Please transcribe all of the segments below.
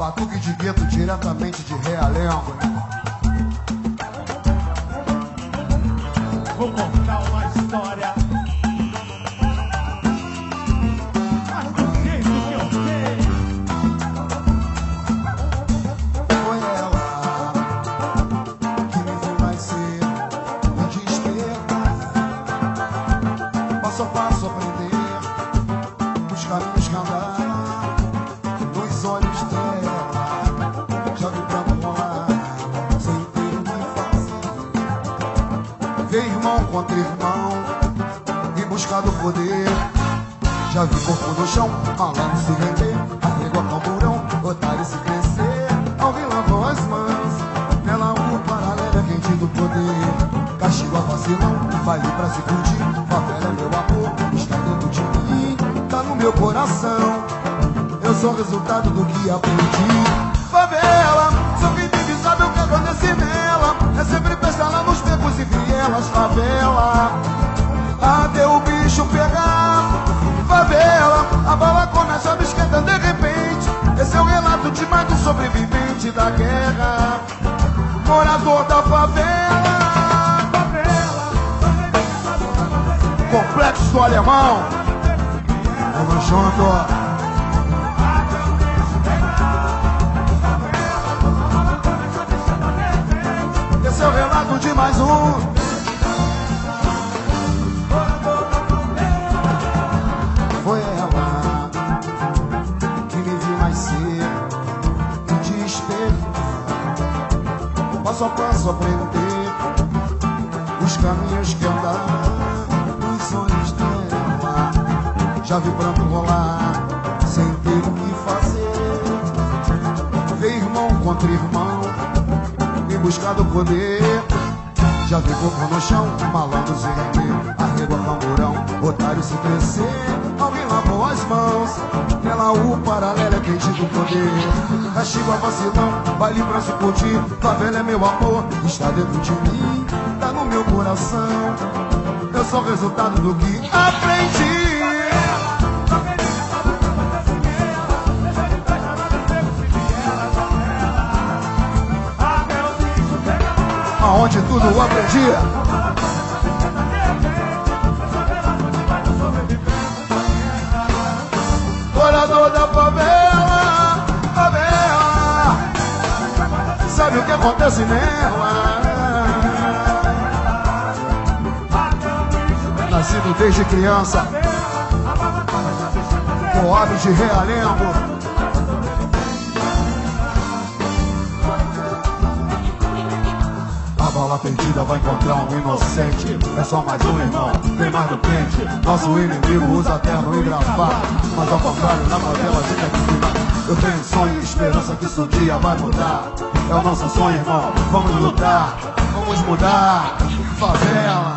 Batuque de gueto diretamente de Realengo. Vou contar uma história, mas do jeito que eu sei. Foi ela que me viu nascer, me despertar, passo a passo aprender os caminhos que andaram nos olhos dela. Já vi pra rolar, sem ter o que fazer. Ver irmão contra irmão, em busca do poder. Já vi corpo no chão, malandro se render, arrego a camburão, otário se crescer. Alguém lavou as mãos, nela o paralelo é quente do poder. Castigo a vacilão, baile pra se curtir. Favela é meu amor, está dentro de mim, tá no meu coração. Eu sou resultado do que aprendi. Favela, sou quem vive, sabe o que acontece nela. É sempre festa lá nos becos e vielas. Favela, até o bicho pegar. Favela, a bala começa a me esquentar de repente. Esse é o relato de mais um sobrevivente da guerra, morador da favela. Complexo do Alemão. Vamos junto. Esse é o relato de mais um. Foi ela que me viu nascer e despertar, passo a passo aprender os caminhos que andar nos sonhos dela. Já vi pranto rolar sem ter o que fazer. Ver irmão contra irmão, em busca do poder. Já vi corpo no chão, malandro se render, arrego a camburão, otário se crescer. Alguém lavou as mãos, nela o paralelo é quente do poder. Castigo a vacilão, baile pra se curtir. Favela é meu amor, está dentro de mim, tá no meu coração. Eu sou resultado do que aprendi. Aonde tudo eu aprendi. Morador da favela, favela, sabe o que acontece nela. Nascido desde criança, Coab de Realengo. A bala perdida vai encontrar um inocente. É só mais um irmão, tem mais do pente. Nosso inimigo usa terno e gravata, mas ao contrário, na favela a gente é que fica. Eu tenho sonho e esperança que isso um dia vai mudar. É o nosso sonho, irmão, vamos lutar, vamos mudar. Favela,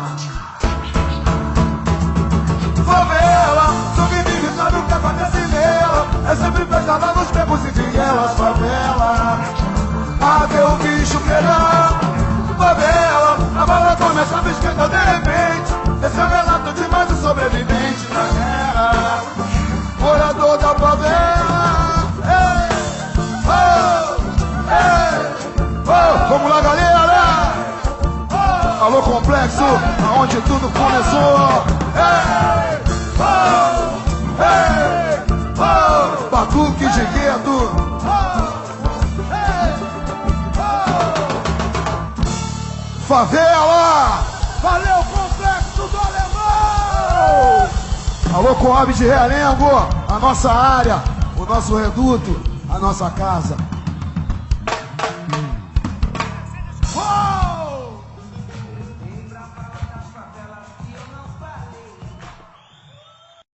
favela, sou quem vive, sabe o que acontece nela. É sempre festa lá nos becos e vielas. Favela, até o bicho pegar. Favela, a bala começa a me esquentar de repente. Esse é o relato de mais um sobrevivente da guerra, morador da favela. Ei, oh, ei, oh. Vamos lá, galera. Alô, Complexo, aonde tudo começou. Ei, oh, ei, oh. Batuque de gueto. Favela! Valeu, Complexo do Alemão! Alô, Coab de Realengo, a nossa área, o nosso reduto, a nossa casa.